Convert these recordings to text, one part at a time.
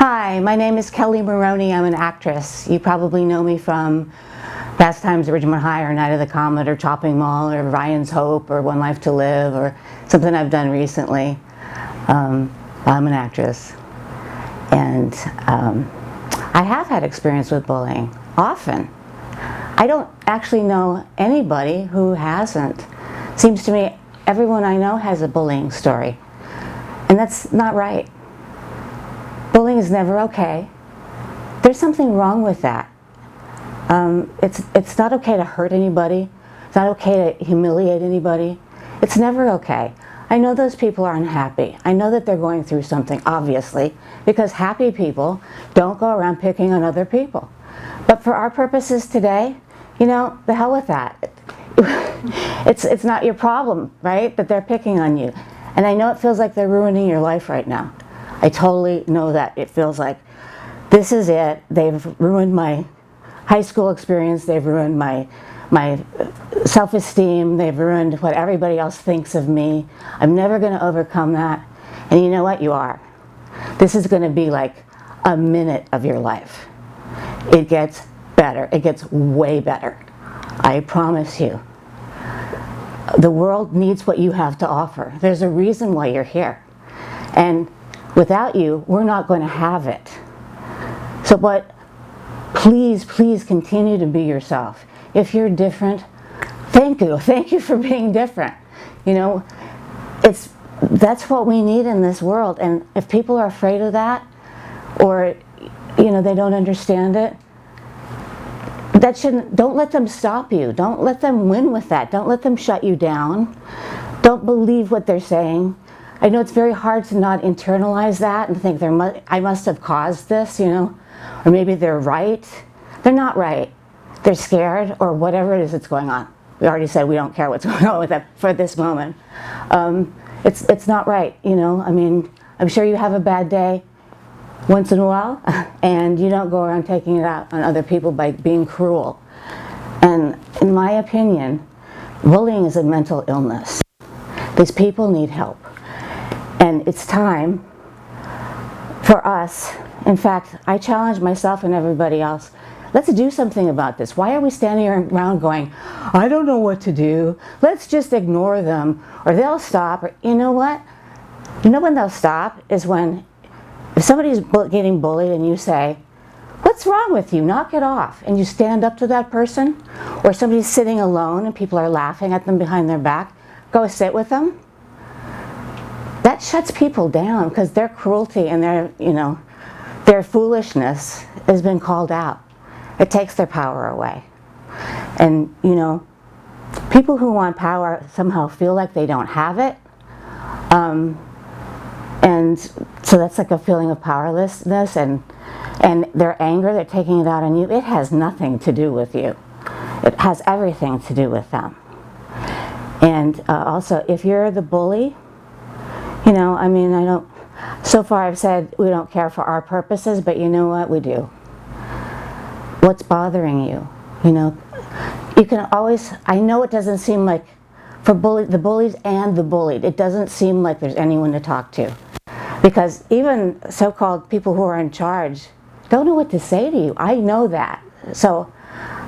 Hi, my name is Kelli Maroney. I'm an actress. You probably know me from Fast Times at Ridgemont High or Night of the Comet or Chopping Mall or Ryan's Hope or One Life to Live or something I've done recently. I'm an actress. And I have had experience with bullying, often. I don't actually know anybody who hasn't. Seems to me everyone I know has a bullying story. And that's not right. Bullying is never okay. There's something wrong with that. It's not okay to hurt anybody. It's not okay to humiliate anybody. It's never okay. I know those people are unhappy. I know that they're going through something, obviously, because happy people don't go around picking on other people. But for our purposes today, you know, the hell with that. It's not your problem, right, that they're picking on you. And I know it feels like they're ruining your life right now. I totally know that. It feels like this is it. They've ruined my high school experience. They've ruined my self-esteem. They've ruined what everybody else thinks of me. I'm never going to overcome that. And you know what? You are. This is going to be like a minute of your life. It gets better. It gets way better. I promise you. The world needs what you have to offer. There's a reason why you're here. And without you, we're not going to have it. So, but please, please continue to be yourself. If you're different, thank you. Thank you for being different. You know, that's what we need in this world. And if people are afraid of that, or, you know, they don't understand it, don't let them stop you. Don't let them win with that. Don't let them shut you down. Don't believe what they're saying. I know it's very hard to not internalize that and think I must have caused this, you know, or maybe they're right. They're not right. They're scared or whatever it is that's going on. We already said we don't care what's going on with that for this moment. It's not right, you know. I mean, I'm sure you have a bad day once in a while, and you don't go around taking it out on other people by being cruel. And in my opinion, bullying is a mental illness. These people need help. And it's time for us, in fact, I challenge myself and everybody else, let's do something about this. Why are we standing around going, I don't know what to do, let's just ignore them, or they'll stop, or you know what? You know when they'll stop is when, if somebody's getting bullied and you say, what's wrong with you, knock it off, and you stand up to that person, or somebody's sitting alone and people are laughing at them behind their back, go sit with them. That shuts people down because their cruelty and their foolishness has been called out. It takes their power away. And, you know, people who want power somehow feel like they don't have it. And so that's like a feeling of powerlessness and their anger, they're taking it out on you. It has nothing to do with you. It has everything to do with them. And also, if you're the bully, you know, I mean, so far I've said we don't care for our purposes, but you know what, we do. What's bothering you? You know, you can always, I know it doesn't seem like, for the bullies and the bullied, it doesn't seem like there's anyone to talk to. Because even so-called people who are in charge don't know what to say to you. I know that. So,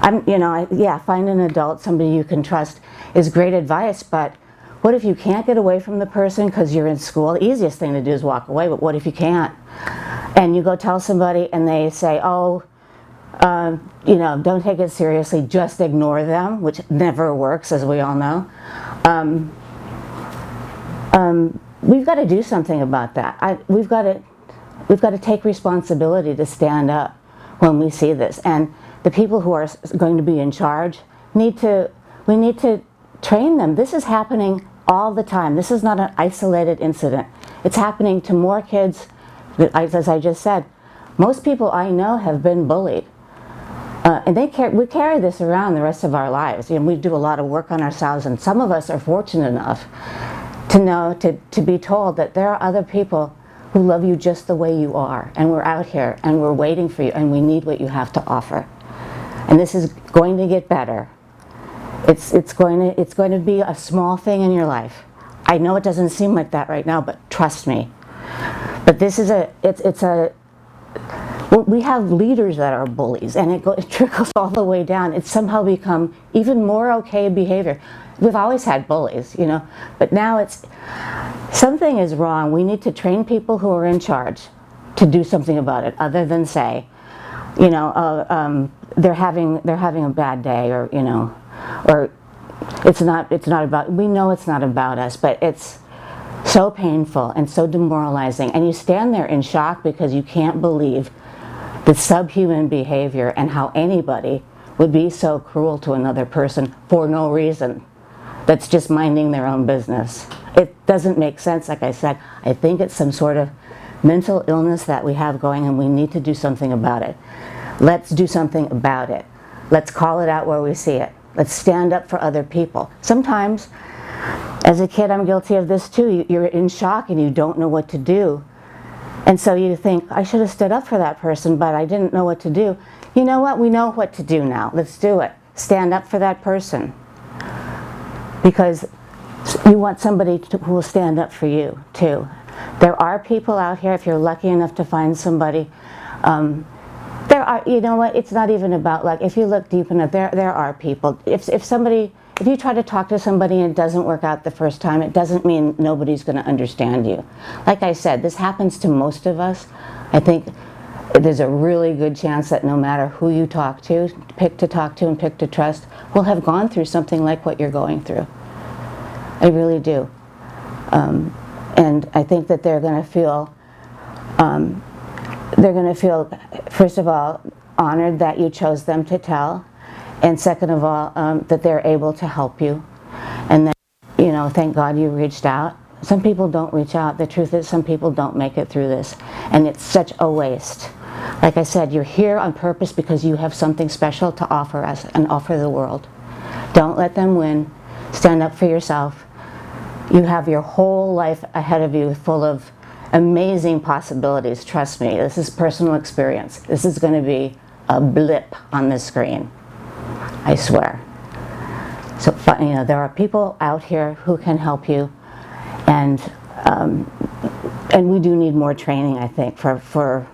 find an adult, somebody you can trust is great advice, but what if you can't get away from the person because you're in school? The easiest thing to do is walk away, but what if you can't? And you go tell somebody and they say, don't take it seriously, just ignore them, which never works, as we all know. We've got to do something about that. We've got to take responsibility to stand up when we see this. And the people who are going to be in charge we need to train them. This is happening all the time. This is not an isolated incident. It's happening to more kids, as I just said. Most people I know have been bullied. And we carry this around the rest of our lives. You know, we do a lot of work on ourselves, and some of us are fortunate enough to know, to be told that there are other people who love you just the way you are, and we're out here, and we're waiting for you, and we need what you have to offer. And this is going to get better. It's going to be a small thing in your life. I know it doesn't seem like that right now, but trust me. But this is Well, we have leaders that are bullies, and it trickles all the way down. It's somehow become even more okay behavior. We've always had bullies, you know, but now it's, something is wrong. We need to train people who are in charge to do something about it, other than say, you know, they're having a bad day, or, you know, or it's not about, we know it's not about us, but it's so painful and so demoralizing, and you stand there in shock because you can't believe the subhuman behavior and how anybody would be so cruel to another person for no reason, that's just minding their own business. It doesn't make sense. Like I said, I think it's some sort of mental illness that we have going, and we need to do something about it. Let's do something about it. Let's call it out where we see it. Let's stand up for other people. Sometimes, as a kid, I'm guilty of this too. You're in shock and you don't know what to do. And so you think, I should have stood up for that person, but I didn't know what to do. You know what? We know what to do now. Let's do it. Stand up for that person. Because you want somebody who will stand up for you too. There are people out here, if you're lucky enough to find somebody, there are, you know what, it's not even about luck. If you look deep enough, there are people. If you try to talk to somebody and it doesn't work out the first time, it doesn't mean nobody's going to understand you. Like I said, this happens to most of us. I think there's a really good chance that no matter who you talk to, pick to talk to and pick to trust, will have gone through something like what you're going through. I really do. And I think that they're going to feel, first of all, honored that you chose them to tell, and second of all, that they're able to help you, and that, you know, thank God you reached out. Some people don't reach out. The truth is, some people don't make it through this, and it's such a waste. Like I said, you're here on purpose because you have something special to offer us and offer the world. Don't let them win. Stand up for yourself. You have your whole life ahead of you, full of amazing possibilities. Trust me, this is personal experience. This is going to be a blip on the screen, I swear. So, but, you know, there are people out here who can help you, and we do need more training, I think, for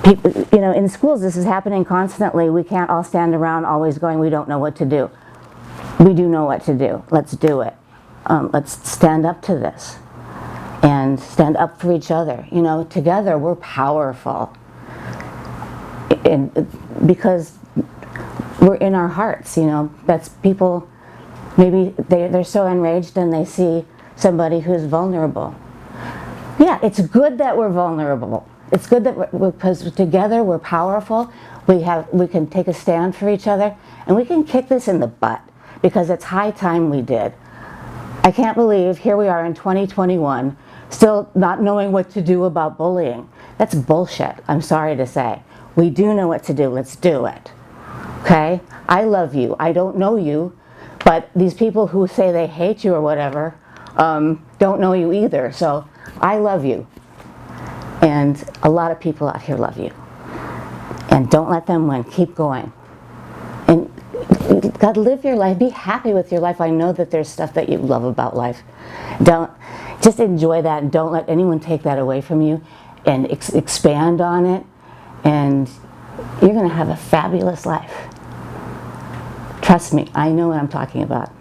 people. You know, in schools this is happening constantly. We can't all stand around always going, we don't know what to do. We do know what to do. Let's do it. Let's stand up to this and stand up for each other. You know, together we're powerful, and because we're in our hearts. You know, that's people, maybe they're so enraged and they see somebody who's vulnerable. Yeah, it's good that we're vulnerable. It's good that because together we're powerful. We can take a stand for each other, and we can kick this in the butt, because it's high time we did. I can't believe here we are in 2021 still not knowing what to do about bullying. That's bullshit, I'm sorry to say. We do know what to do. Let's do it. Okay? I love you. I don't know you, but these people who say they hate you or whatever don't know you either. So I love you. And a lot of people out here love you. And don't let them win. Keep going. And God, live your life. Be happy with your life. I know that there's stuff that you love about life. Just enjoy that, and don't let anyone take that away from you, and expand on it, and you're going to have a fabulous life. Trust me, I know what I'm talking about.